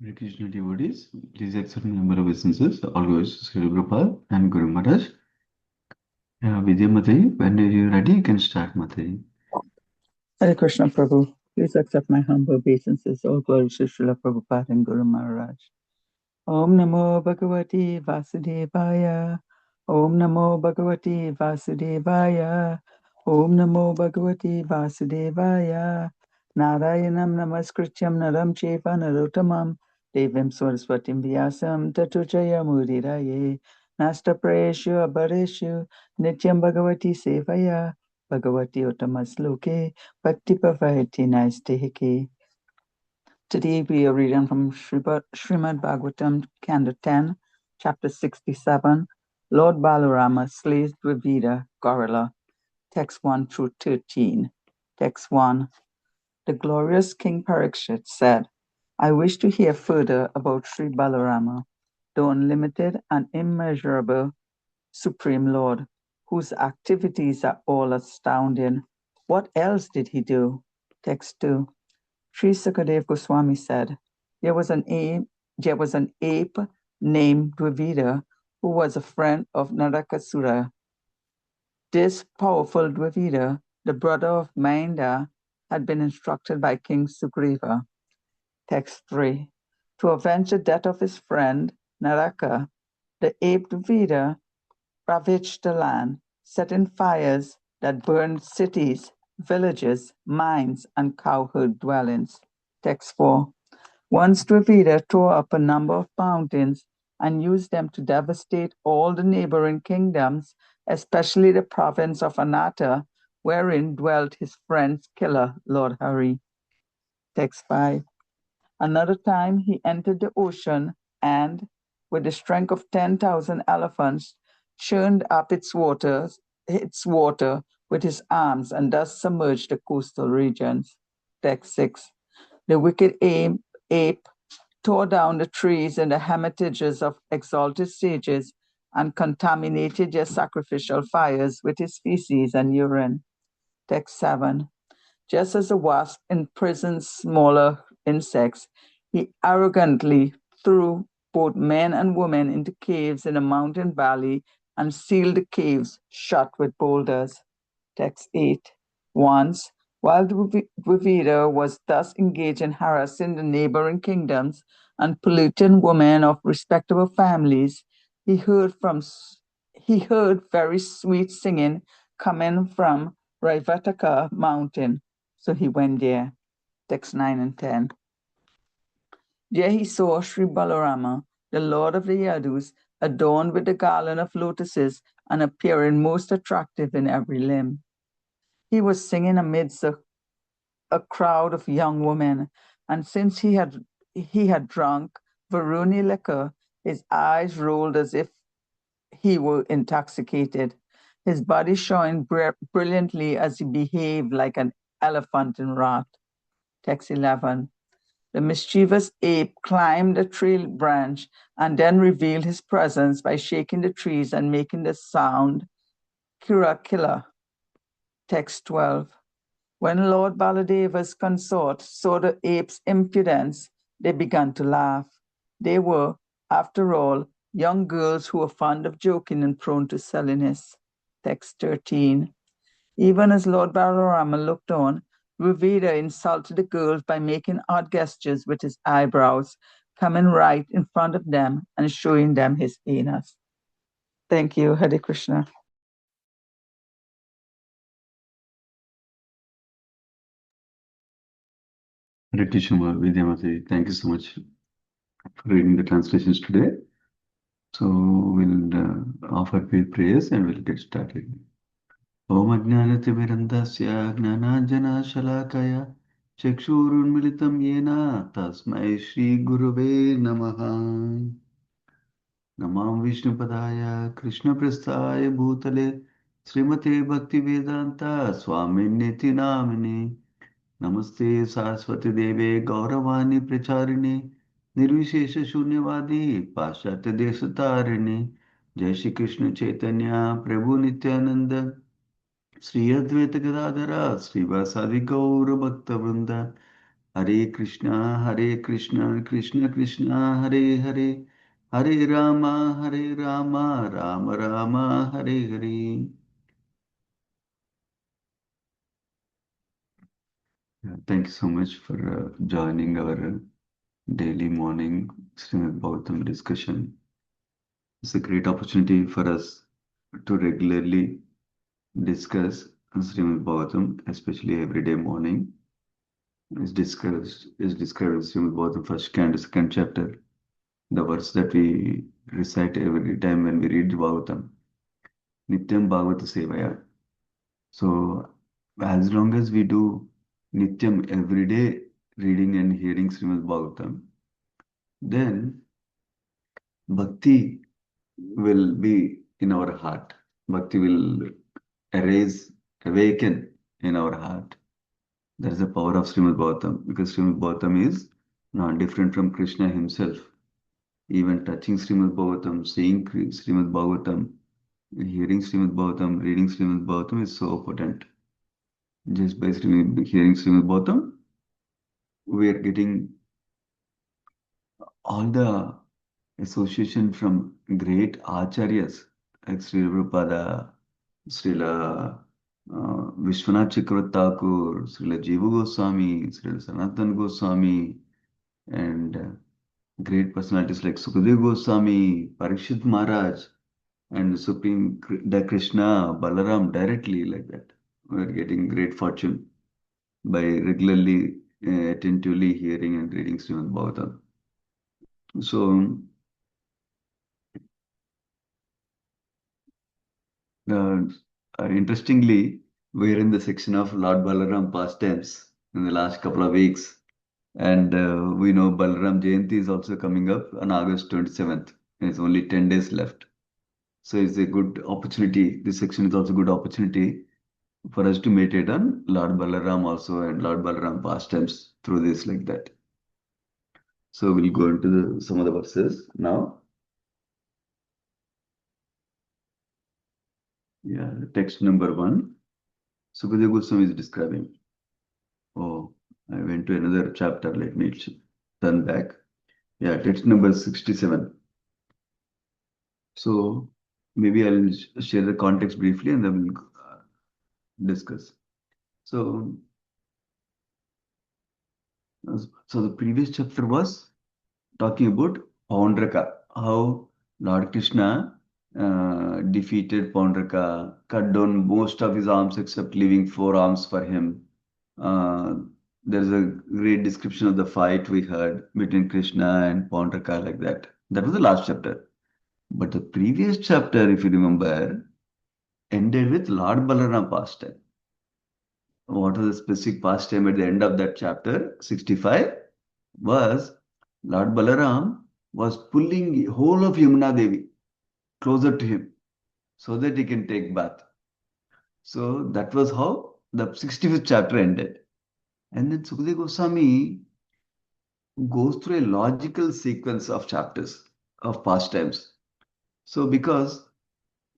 Hare Krishna devotees, please accept my humble obeisances. All goes to Sri Prabhupada and Guru Maharaj. Vidya Mataji, when you're ready, you can start Mataji. Hare Krishna Prabhu, please accept my humble obeisances. All glories to Srila Prabhupada and Guru Maharaj. Om Namo Bhagavati Vasudevaya. Om Namo Bhagavati Vasudevaya. Om Namo Bhagavati Vasudevaya. Narayanam Namaskrityam Naram Cheva Narottamam Devim Saraswatim Vyasam Tato Jayamudiraye. Nasta Prayeshu Abhareshu Nityam Bhagavati Sevaya. Bhagavati Uttamasloke Bhakti Pavayati Naistehike. Today we are reading from Srimad Bhagavatam, Canto 10, Chapter 67, Lord Balarama slays Dvivida Gorilla, Text 1 through 13. Text 1. The glorious King Parikshit said, I wish to hear further about Sri Balarama, the unlimited and immeasurable Supreme Lord, whose activities are all astounding. What else did he do? Text 2. Sri Sukadev Goswami said, there was an ape named Dvivida who was a friend of Narakasura. This powerful Dvivida, the brother of Mahinda, had been instructed by King Sugriva. Text 3. To avenge the death of his friend Naraka, the ape Dvivida ravaged the land, setting fires that burned cities, villages, mines, and cowherd dwellings. Text 4. Once Dvivida tore up a number of mountains and used them to devastate all the neighboring kingdoms, especially the province of Ananta, wherein dwelt his friend's killer, Lord Hari. Text 5. Another time he entered the ocean and, with the strength of 10,000 elephants, churned up its water with his arms and thus submerged the coastal regions. Text 6. The wicked ape tore down the trees in the hermitages of exalted sages and contaminated their sacrificial fires with his feces and urine. Text 7. Just as a wasp imprisons smaller insects, he arrogantly threw both men and women into caves in a mountain valley and sealed the caves shut with boulders. Text 8. Once, while Dvivida was thus engaged in harassing the neighboring kingdoms and polluting women of respectable families, he heard very sweet singing coming from Raivataka mountain. So he went there. Text 9 and 10. There he saw Sri Balarama, the lord of the Yadus, adorned with the garland of lotuses and appearing most attractive in every limb. He was singing amidst a crowd of young women, and since he had drunk Varuni liquor, his eyes rolled as if he were intoxicated. His body shone brilliantly as he behaved like an elephant in wrath. Text 11. The mischievous ape climbed a tree branch and then revealed his presence by shaking the trees and making the sound kira killa. Text 12. When Lord Baladeva's consort saw the ape's impudence, they began to laugh. They were, after all, young girls who were fond of joking and prone to silliness. Text 13. Even as Lord Balarama looked on, Dvivida insulted the girls by making odd gestures with his eyebrows, coming right in front of them and showing them his anus. Thank you, Hare Krishna. Hare Krishna, Vidya Mataji. Thank you so much for reading the translations today. So we'll offer quick prayers and we'll get started. Om Ajnanatimirandasya Gnananjana Shalakaya Chakshurunmilitam Yena Tasmai Shri Gurave Namaha Namam Vishnupadaya Krishna Prasthaya Bhutale Srimate Bhaktivedanta Swaminiti Namini Namaste Saraswati Deve Gauravani Pracharine Nirvishesha Shunyavadi Paschatya Desatarine Jai Shri Krishna Chaitanya Prabhu Nityananda Sri Advaita Gadadhara Srivasadi Gaura Bhakta Vrinda Hare Krishna, Krishna Krishna, Hare Hare, Hare Rama, Rama Rama, Hare Hare. Thank you so much for joining our daily morning Srimad Bhagavatam discussion. It's a great opportunity for us to regularly discuss Srimad Bhagavatam, especially every day morning. Is described as Srimad Bhagavatam first canto, second chapter. The verse that we recite every time when we read Bhagavatam, Nityam Bhagavata Sevaya. So as long as we do Nityam every day, reading and hearing Srimad Bhagavatam, then Bhakti will be in our heart. Bhakti will awaken in our heart. That is the power of Srimad Bhagavatam, because Srimad Bhagavatam is not different from Krishna himself. Even touching Srimad Bhagavatam, seeing Srimad Bhagavatam, hearing Srimad Bhagavatam, reading Srimad Bhagavatam is so potent. Just by hearing Srimad Bhagavatam, we are getting all the association from great acharyas like Sri Prabhupada, Srila Vishwanath Chakravarti Thakur, Srila Jiva Goswami, Srila Sanatan Goswami, and great personalities like Sukadev Goswami, Parikshit Maharaj, and Supreme Krishna, Balaram directly like that. We are getting great fortune by regularly, attentively hearing and reading Srimad Bhagavatam. So, interestingly, we're in the section of Lord Balaram pastimes in the last couple of weeks. And we know Balaram Jayanti is also coming up on August 27th. And it's only 10 days left. So it's a good opportunity. This section is also a good opportunity for us to meditate on Lord Balaram also and Lord Balaram pastimes through this like that. So we'll go into some of the verses now. Yeah, text number 1. Sukadeva Goswami is describing. Oh, I went to another chapter. Let me turn back. Yeah, text number 67. So maybe I'll share the context briefly and then we'll discuss. So the previous chapter was talking about Paundraka, how Lord Krishna defeated Paundraka, cut down most of his arms except leaving 4 arms for him. There's a great description of the fight we heard between Krishna and Paundraka like that. That was the last chapter. But the previous chapter, if you remember, ended with Lord Balaram pastime. What was the specific pastime at the end of that chapter, 65, was Lord Balaram was pulling the whole of Yamuna Devi closer to him so that he can take bath. So that was how the 65th chapter ended. And then Sukadeva Goswami goes through a logical sequence of chapters of pastimes. So because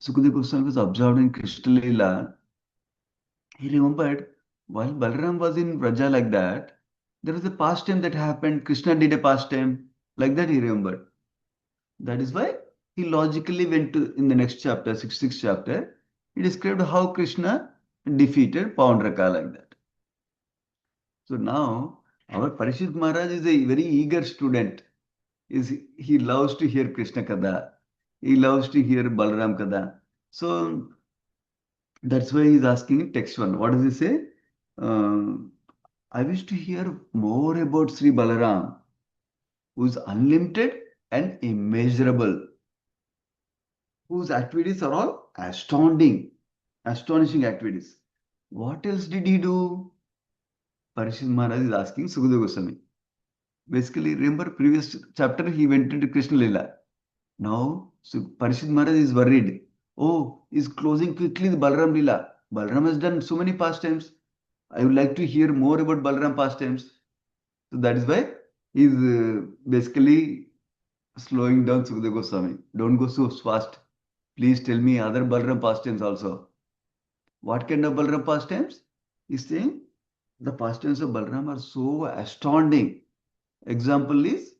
Sukadeva Goswami was observed in Krishna Leela, he remembered while Balaram was in Vraja like that, there was a pastime that happened. Krishna did a pastime like that. He remembered. That is why he logically went to in the next chapter, 66th chapter. He described how Krishna defeated Paundraka like that. So now our Parishit Maharaj is a very eager student. He loves to hear Krishna Kada. He loves to hear Balaram Kada. So that's why he's asking in text 1. What does he say? I wish to hear more about Sri Balaram, who is unlimited and immeasurable, whose activities are all astonishing activities. What else did he do? Parishit Maharaj is asking Sukadeva Goswami. Basically, remember previous chapter, he went into Krishna Lila. Now, Parishit Maharaj is worried. Oh, he's closing quickly the Balaram Lila. Balaram has done so many pastimes. I would like to hear more about Balaram pastimes. So that is why he's basically slowing down Sukadeva Goswami. Don't go so fast. Please tell me other Balaram pastimes also. What kind of Balaram pastimes? He's saying the pastimes of Balaram are so astounding. Example is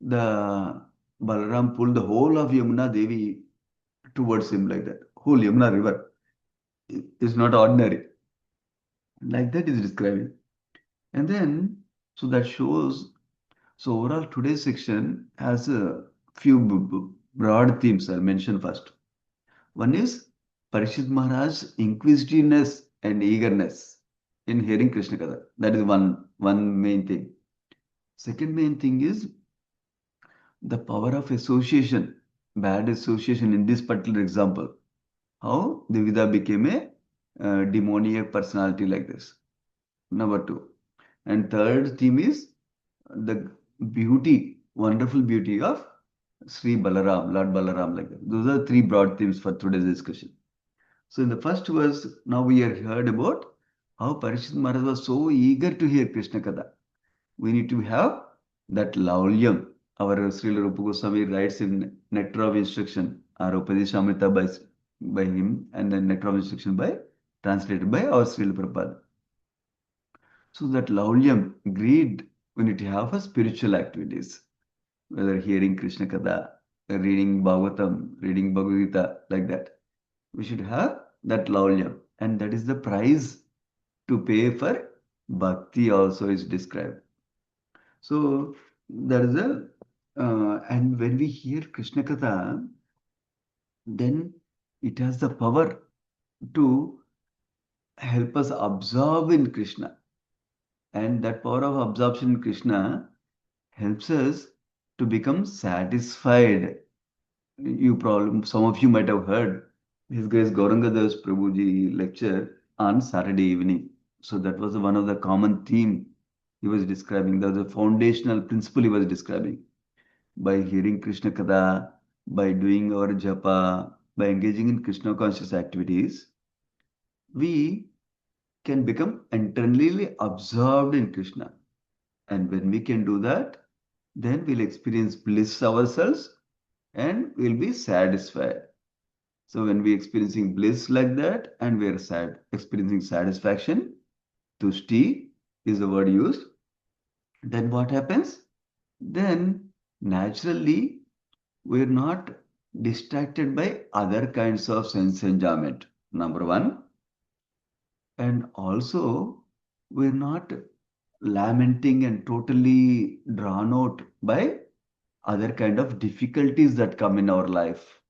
the Balaram pulled the whole of Yamuna Devi towards him like that. Whole Yamuna river is not ordinary. Like that is describing. And then, so that shows, so overall today's section has a few broad themes I'll mention first. One is Parishit Maharaj's inquisitiveness and eagerness in hearing Krishna Katha. That is one main thing. Second main thing is the power of association, bad association in this particular example. How Devida became a demoniac personality like this. Number two. And third theme is the beauty, wonderful beauty of Sri Balaram, Lord Balaram, like that. Those are three broad themes for today's discussion. So in the first verse, now we have heard about how Parishit Maharaj was so eager to hear Krishna Katha. We need to have that laulyam. Our Srila Rupa Goswami writes in Nectar of Instruction, our Upadeshamrita by him, and then Nectar of Instruction by translated by our Srila Prabhupada. So that laulyam, greed, we need to have for spiritual activities, whether hearing Krishna Katha, reading Bhagavatam, reading Bhagavad Gita, like that. We should have that laulyam, and that is the price to pay for bhakti also is described. So there is and when we hear Krishna Katha, then it has the power to help us absorb in Krishna. And that power of absorption in Krishna helps us to become satisfied. Some of you might have heard His Grace Gauranga Das Prabhuji lecture on Saturday evening. So that was one of the common theme he was describing. That was a foundational principle he was describing. By hearing Krishna Katha, by doing our japa, by engaging in Krishna conscious activities, we can become internally absorbed in Krishna. And when we can do that, then we'll experience bliss ourselves and we'll be satisfied. So when we're experiencing bliss like that and we're experiencing satisfaction, tushti is the word used, then what happens? Then naturally we're not distracted by other kinds of sense enjoyment, number one. And also, we're not lamenting and totally drawn out by other kind of difficulties that come in our life.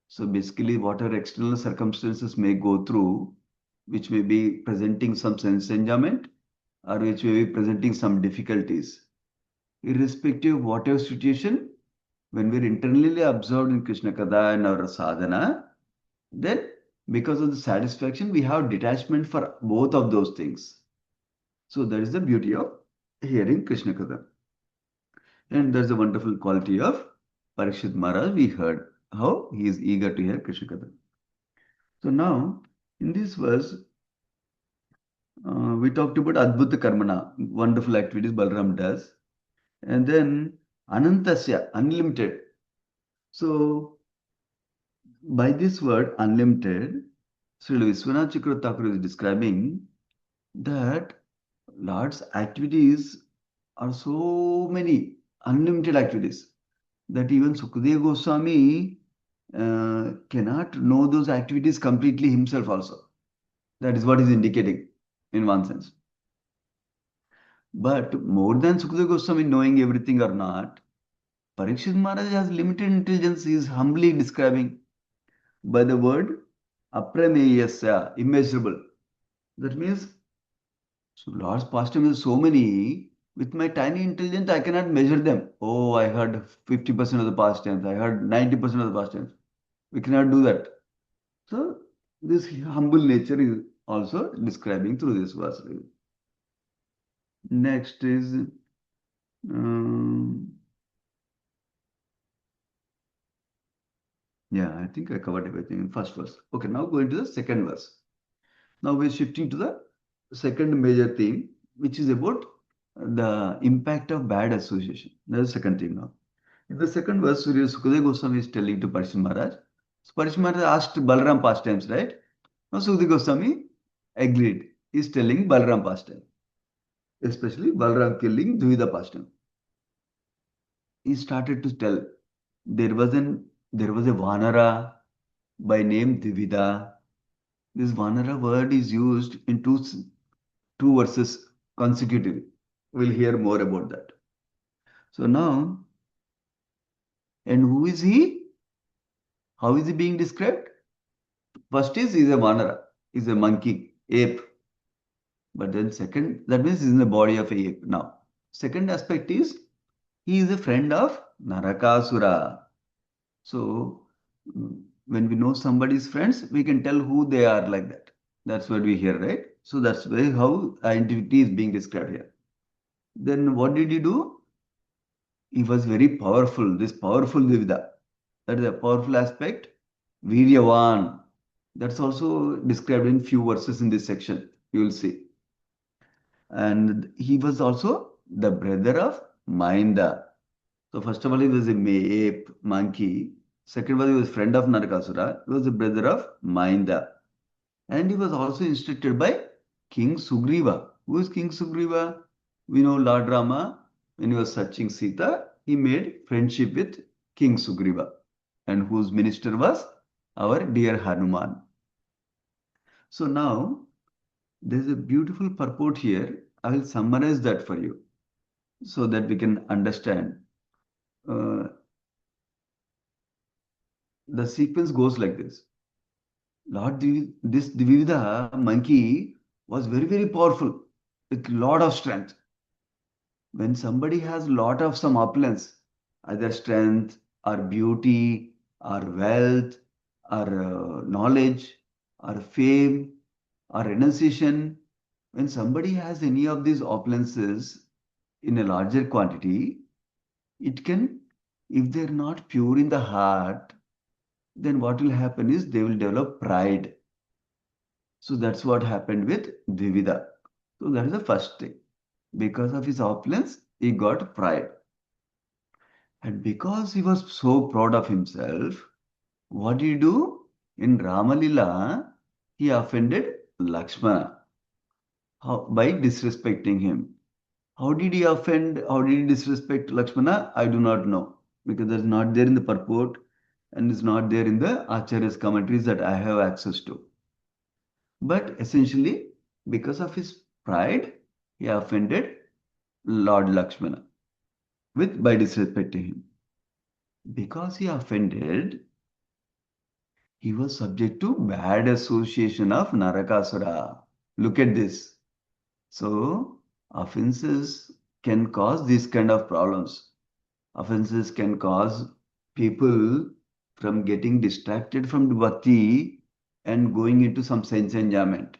So basically, whatever external circumstances may go through, which may be presenting some sense enjoyment or which may be presenting some difficulties, irrespective of whatever situation, when we're internally absorbed in Krishna Katha and our sadhana, then because of the satisfaction, we have detachment for both of those things. So that is the beauty of hearing Krishna Katha. And there's a wonderful quality of Parikshit Maharaj. We heard how he is eager to hear Krishna Katha. So now, in this verse, we talked about Adbhuta Karmana, wonderful activities Balaram does. And then Anantasya, unlimited. So by this word, unlimited, Srila Vishwanath Chakravarti Thakur is describing that Lord's activities are so many, unlimited activities, that even Sukadeva Goswami cannot know those activities completely himself also. That is what is indicating in one sense. But more than Sukadeva Goswami knowing everything or not, Parikshit Maharaj has limited intelligence. He is humbly describing by the word aprameyasya, immeasurable. That means, so Lord's pastimes are so many, with my tiny intelligence, I cannot measure them. Oh, I heard 50% of the pastimes, I heard 90% of the pastimes. We cannot do that. So, this humble nature is also describing through this verse. Next is, yeah, I think I covered everything in first verse. Okay, now going to the second verse. Now we're shifting to the second major theme, which is about the impact of bad association. That's the second theme now. In the second verse, Surya Sukadeva Goswami is telling to Parishit Maharaj. So Parishit Maharaj asked Balaram pastimes, right? Now Sukadeva Goswami agreed. is telling Balaram pastime, especially Balaram killing Dvida pastime. He started to tell there was a Vanara by name Dvida. This Vanara word is used in two verses consecutively. We'll hear more about that. So now, and who is he? How is he being described? First is he's a Vanara, he's a monkey, ape. But then second, that means he's in the body of a ape. Now, second aspect is he is a friend of Narakasura. So when we know somebody's friends, we can tell who they are like that. That's what we hear, right? So that's why how identity is being described here. Then what did he do? He was very powerful, this powerful Divida. That is a powerful aspect. Viryavan. That's also described in few verses in this section. You will see. And he was also the brother of Mainda. So first of all, he was a ape, monkey. Second was he was friend of Narakasura. He was the brother of Mainda. And he was also instructed by King Sugriva. Who is King Sugriva? We know Lord Rama, when he was searching Sita, he made friendship with King Sugriva. And whose minister was our dear Hanuman. So now, there's a beautiful purport here. I will summarize that for you so that we can understand. The sequence goes like this. This Dvivida monkey was very, very powerful with lot of strength. When somebody has lot of some opulence, either strength or beauty or wealth or knowledge or fame or renunciation, when somebody has any of these opulences in a larger quantity, it can, if they're not pure in the heart, then what will happen is they will develop pride. So that's what happened with Dvivida. So that is the first thing. Because of his opulence, he got pride. And because he was so proud of himself, what did he do? In Ramalila, he offended Lakshmana by disrespecting him. How did he offend, how did he disrespect Lakshmana? I do not know. Because that's not there in the purport and is not there in the Acharya's commentaries that I have access to. But essentially, because of his pride, he offended Lord Lakshmana by disrespecting him. Because he offended, he was subject to bad association of Narakasura. Look at this. So, offenses can cause these kind of problems. Offenses can cause people from getting distracted from the bhakti and going into some sense enjoyment.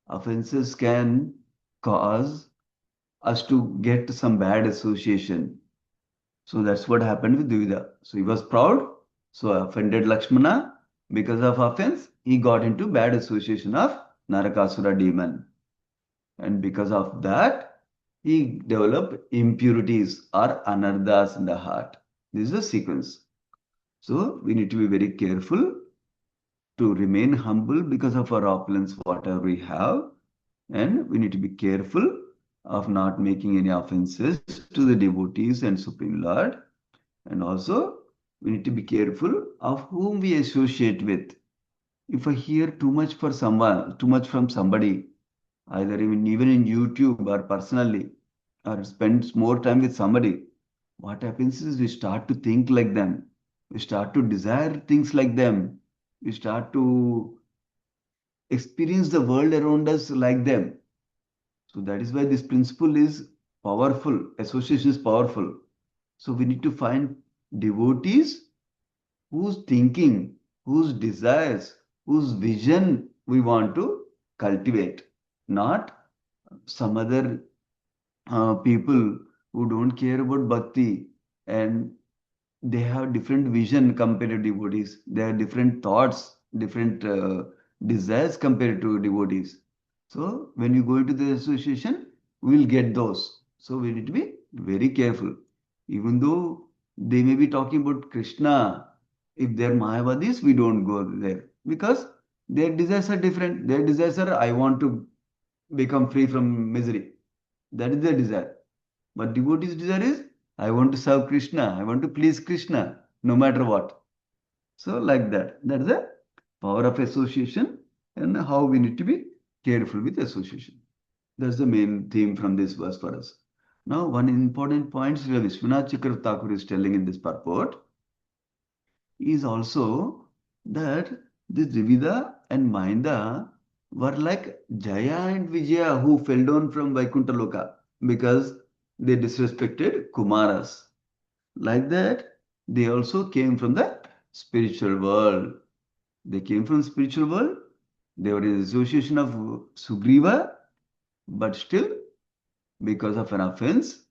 Offenses can cause us to get some bad association. So that's what happened with Dvida. So he was proud, so offended Lakshmana. Because of offense, he got into bad association of Narakasura demon. And because of that, he developed impurities or anarthas in the heart. This is the sequence. So we need to be very careful to remain humble because of our opulence, whatever we have. And we need to be careful of not making any offenses to the devotees and Supreme Lord. And also, we need to be careful of whom we associate with. If I hear too much for someone, too much from somebody, either even in YouTube or personally, or spends more time with somebody, what happens is we start to think like them. We start to desire things like them. We start to experience the world around us like them. So that is why this principle is powerful. Association is powerful. So we need to find devotees whose thinking, whose desires, whose vision we want to cultivate, not some other people who don't care about bhakti and they have different vision compared to devotees. They have different thoughts, different desires compared to devotees. So when you go into the association, we will get those. So we need to be very careful. Even though they may be talking about Krishna, if they're Mayavadis, we don't go there because their desires are different. Their desires are, I want to become free from misery. That is their desire. But devotee's desire is, I want to serve Krishna, I want to please Krishna, no matter what. So like that. That is the power of association and how we need to be careful with association. That's the main theme from this verse for us. Now, one important point Sri Vishwanath Chakravarti Thakur is telling in this purport is also that this Dvivida and Mahinda were like Jaya and Vijaya who fell down from Vaikuntha Loka because they disrespected Kumaras. Like that, they also came from the spiritual world. They came from spiritual world. They were in association of Sugriva, but still, because of an offense,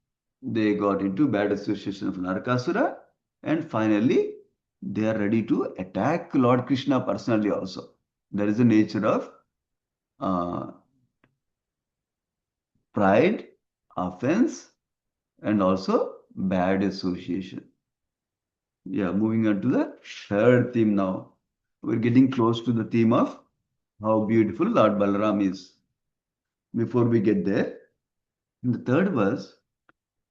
they got into bad association of Narakasura, and finally, they are ready to attack Lord Krishna personally also. That is the nature of uh, pride, offense, and also bad association. Yeah, moving on to the third theme now. We're getting close to the theme of how beautiful Lord Balaram is. Before we get there, in the third verse,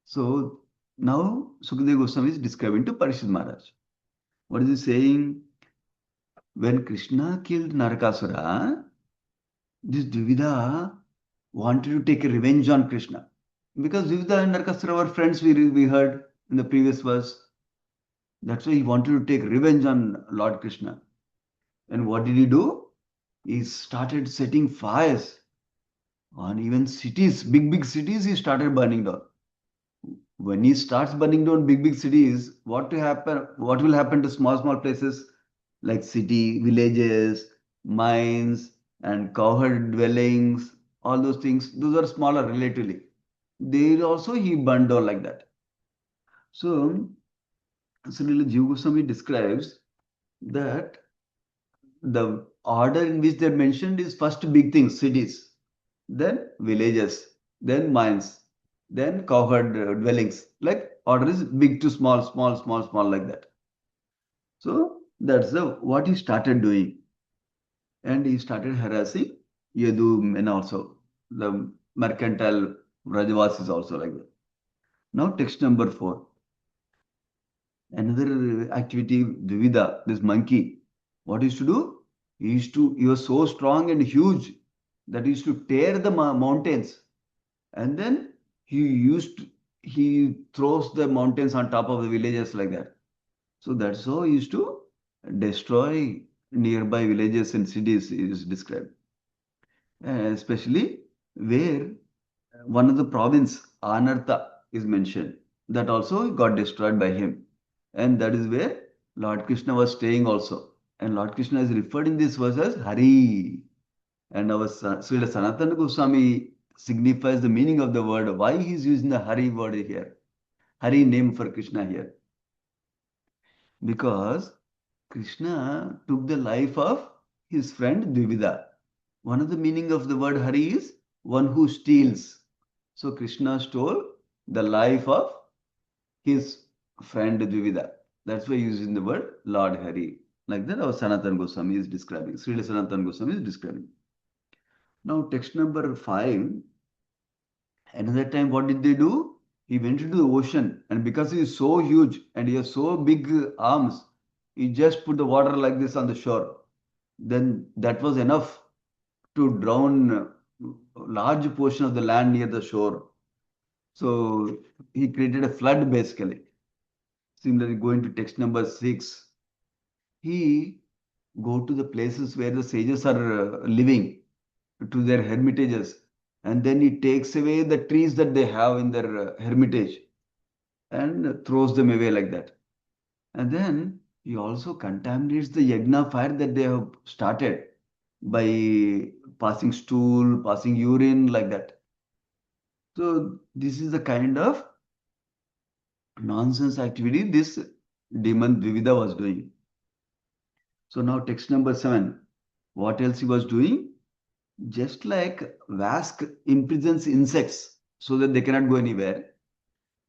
so now Sukadeva Goswami is describing to Parishad Maharaj. What is he saying? When Krishna killed Narakasura, this Dvivida wanted to take a revenge on Krishna. Because Dvivida and Narakasura were friends, we heard in the previous verse. That's why he wanted to take revenge on Lord Krishna. And what did he do? He started setting fires on even cities, big cities, he started burning down. When he starts burning down big cities, what to happen? What will happen to small places like city, villages, mines, and cowherd dwellings? All those things, those are smaller relatively. They also he burned down like that. So, Srila Jiva Goswami describes that the order in which they're mentioned is first big things, cities, then villages, then mines, then cowherd dwellings. Like order is big to small, like that. So that's the what he started doing. And he started harassing Yadu men also, the mercantile Rajavasis also like that. Now text number 4. Another activity, Dvivida, this monkey, what he used to do? He was so strong and huge that he used to tear the mountains, and then he throws the mountains on top of the villages like that. So that's how he used to destroy nearby villages and cities is described. Especially where one of the province, Anartha, is mentioned. That also got destroyed by him. And that is where Lord Krishna was staying also. And Lord Krishna is referred in this verse as Hari. And our Srila Sanatana Goswami signifies the meaning of the word. Why he is using the Hari word here? Hari name for Krishna here. Because Krishna took the life of his friend Dvivida. One of the meaning of the word Hari is one who steals. So Krishna stole the life of his friend Dvivida. That's why using the word Lord Hari. Like that our Sanatana Goswami is describing. Srila Sanatana Goswami is describing. Now text number 5. Another time what did they do? He went into the ocean, and because he is so huge and he has so big arms, he just put the water like this on the shore. Then that was enough to drown a large portion of the land near the shore. So he created a flood basically. Similarly, going to text number 6, he go to the places where the sages are living, to their hermitages, and then he takes away the trees that they have in their hermitage and throws them away like that. And then he also contaminates the yagna fire that they have started by passing stool, passing urine like that. So this is the kind of nonsense activity this demon Dvivida was doing. So now text number 7. What else he was doing? Just like wasp imprisons insects so that they cannot go anywhere.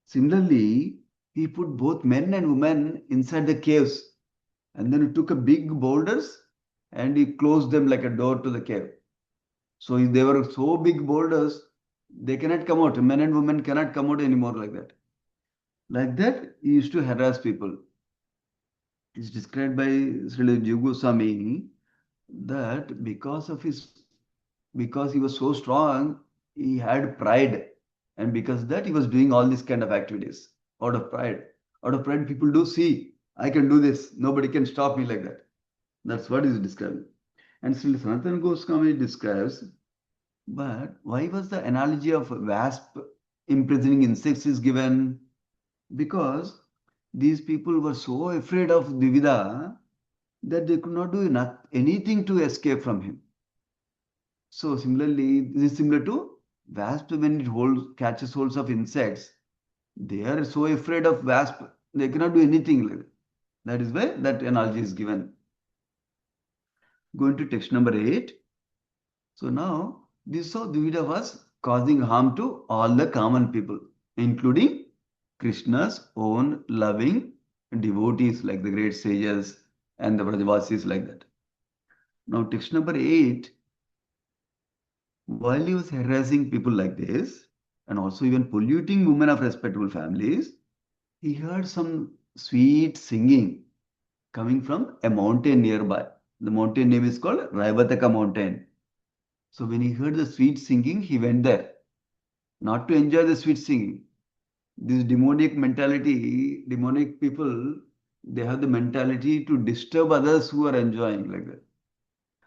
Similarly, he put both men and women inside the caves, and then he took a big boulders and he closed them like a door to the cave. So if they were so big boulders, they cannot come out. Men and women cannot come out anymore like that. Like that, he used to harass people. It's described by Srila Jiva Goswami that because he was so strong, he had pride, and because that he was doing all these kind of activities out of pride. Out of pride, people do see, I can do this. Nobody can stop me like that. That's what is described. And Srila Sanatana Goswami describes, but why was the analogy of wasp imprisoning insects is given? Because these people were so afraid of Dvivida that they could not do anything to escape from him. So similarly, this is similar to wasp when catches holds of insects. They are so afraid of wasp, they cannot do anything like that. That is why that analogy is given. Going to text number 8. So now this Dvivida was causing harm to all the common people, including Krishna's own loving devotees like the great sages and the Vrajavasis like that. Now text number 8. While he was harassing people like this, and also even polluting women of respectable families, he heard some sweet singing coming from a mountain nearby. The mountain name is called Raivataka mountain. So when he heard the sweet singing, he went there, not to enjoy the sweet singing. This demonic mentality, demonic people, they have the mentality to disturb others who are enjoying like that.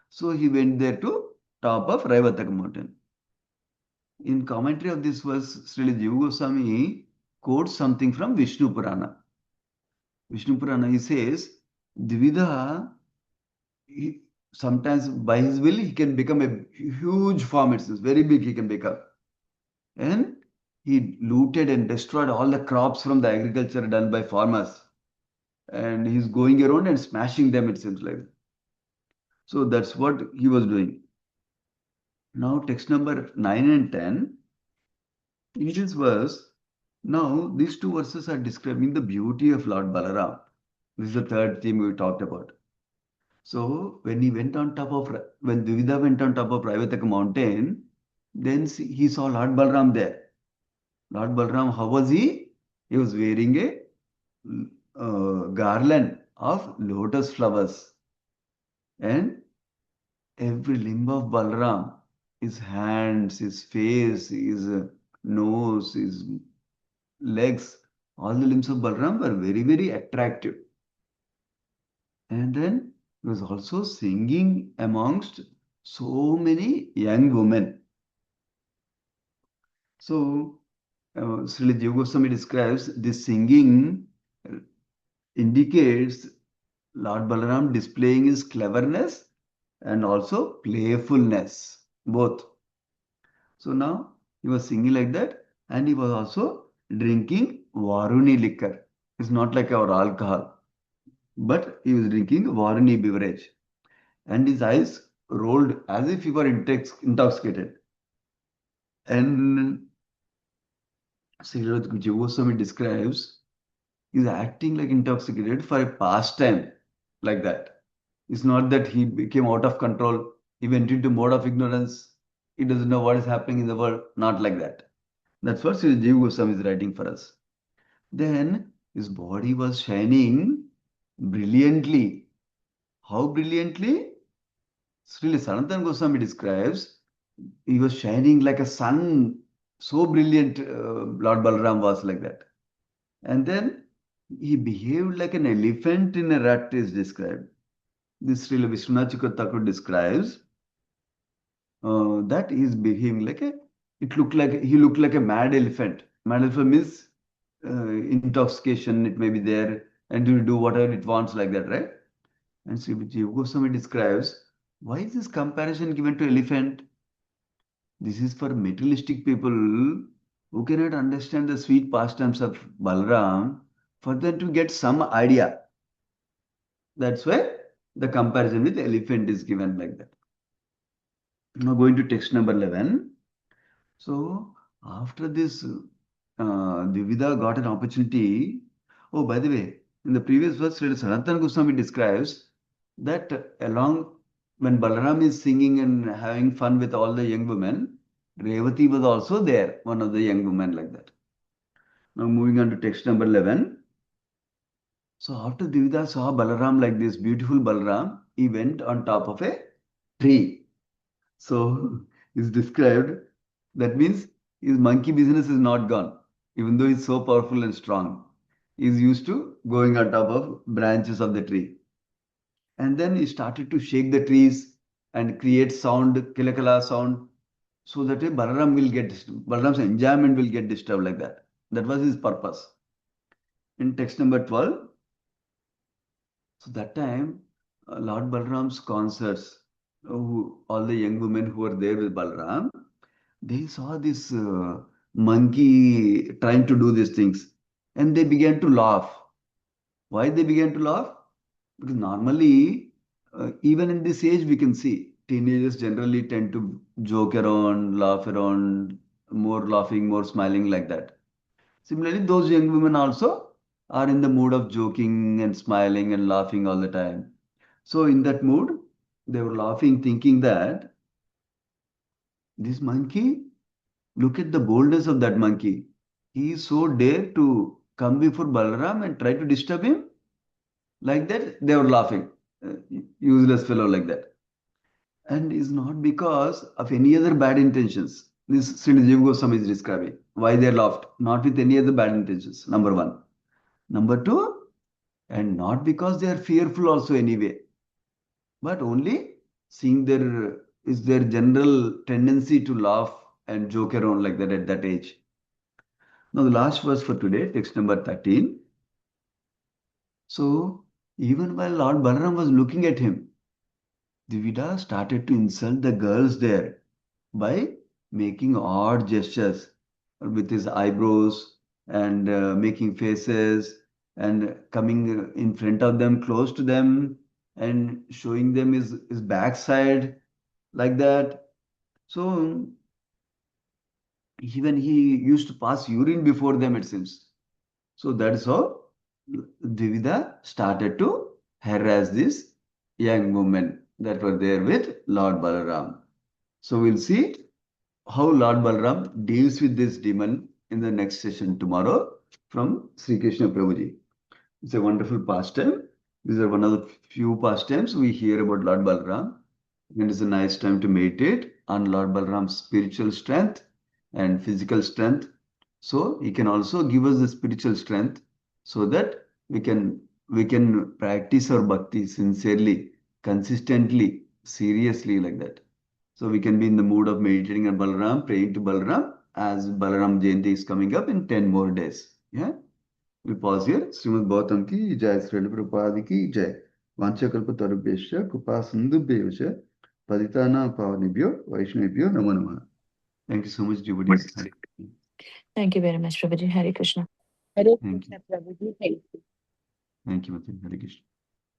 So he went there to top of Raivataka mountain. In commentary of this verse, Srila Jiva Goswami quotes something from Vishnu Purana. Vishnu Purana, he says, Dvida, sometimes by his will, he can become a huge form, it's very big he can become. And he looted and destroyed all the crops from the agriculture done by farmers. And he's going around and smashing them, it seems like. So that's what he was doing. Now, text number 9 and 10. In this verse, now these two verses are describing the beauty of Lord Balaram. This is the third theme we talked about. So when Dvivida went on top of Raivataka mountain, then he saw Lord Balaram there. Lord Balaram, how was he? He was wearing a garland of lotus flowers. And every limb of Balaram, his hands, his face, his nose, his legs, all the limbs of Balaram were very, very attractive. And then he was also singing amongst so many young women. So, Srila Jiva Goswami describes this singing indicates Lord Balaram displaying his cleverness and also playfulness, both. So now he was singing like that, and he was also drinking Varuni liquor. It's not like our alcohol, but he was drinking Varuni beverage, and his eyes rolled as if he were intoxicated. And Srila Jiva Goswami describes he's acting like intoxicated for a pastime like that. It's not that he became out of control, he went into mode of ignorance, he doesn't know what is happening in the world, not like that. That's what Sri Jiva Goswami is writing for us. Then his body was shining brilliantly. How brilliantly? Srila Sanatana Goswami describes he was shining like a sun, so brilliant Lord Balaram was like that. And then he behaved like an elephant in a rut is described. This Srila Vishwanath Thakur describes that he is behaving like he looked like a mad elephant. Mad elephant means intoxication, it may be there, and it will do whatever it wants like that, right? And Sri Jiva Goswami describes, why is this comparison given to elephant? This is for materialistic people who cannot understand the sweet pastimes of Balaram, for them to get some idea. That's why the comparison with elephant is given like that. Now going to text number 11. So after this, Dvivida got an opportunity. Oh, by the way, in the previous verse, Srila Sanatana Goswami describes that along when Balaram is singing and having fun with all the young women, Revati was also there, one of the young women like that. Now moving on to text number 11. So after Devida saw Balaram like this, beautiful Balaram, he went on top of a tree. So it's described, that means his monkey business is not gone, even though he's so powerful and strong. He's used to going on top of branches of the tree. And then he started to shake the trees and create sound, kilakala sound, so that Balaram will get disturbed. Balaram's enjoyment will get disturbed like that. That was his purpose. In text number 12, so that time, Lord Balaram's concerts, all the young women who were there with Balaram, they saw this monkey trying to do these things and they began to laugh. Why they began to laugh? Because normally, even in this age, we can see teenagers generally tend to joke around, laugh around, more laughing, more smiling like that. Similarly, those young women also are in the mood of joking and smiling and laughing all the time. So, in that mood, they were laughing, thinking that this monkey, look at the boldness of that monkey. He is so dare to come before Balaram and try to disturb him. Like that, they were laughing. Uh, Useless fellow like that. And is not because of any other bad intentions. This Sri Jiva Goswami is describing. Why they laughed. Not with any other bad intentions. Number one. Number two, and not because they are fearful also anyway, but only seeing their general tendency to laugh and joke around like that at that age. Now the last verse for today, text number 13. So even while Lord Balaram was looking at him, Divida started to insult the girls there by making odd gestures with his eyebrows and making faces and coming in front of them, close to them, and showing them his backside like that. So even he used to pass urine before them, it seems. So that's how Divida started to harass these young women that were there with Lord Balaram. So we'll see how Lord Balaram deals with this demon in the next session tomorrow from Sri Krishna Prabhuji. It's a wonderful pastime. These are one of the few pastimes we hear about Lord Balaram. And it's a nice time to meditate on Lord Balaram's spiritual strength and physical strength. So he can also give us the spiritual strength so that we can practice our bhakti sincerely, consistently, seriously like that. So we can be in the mood of meditating on Balaram, praying to Balaram as Balaram Jayanti is coming up in 10 more days. Yeah. We pause here. Srimad Bhagavatam ki jai, Srila Prabhupada ki jai. Vanchakalpa tarubhesha, Kupa Sindhubhevasha, Paditana Pavanibhyo, Vaishnavibhyo, Namo Namaha. Thank you so much, devotees. Thank you very much, Prabhuji. Hare Krishna. Hare Thank Krishna you. Prabhuji. Thank you. Thank you, Matan. Hare Krishna.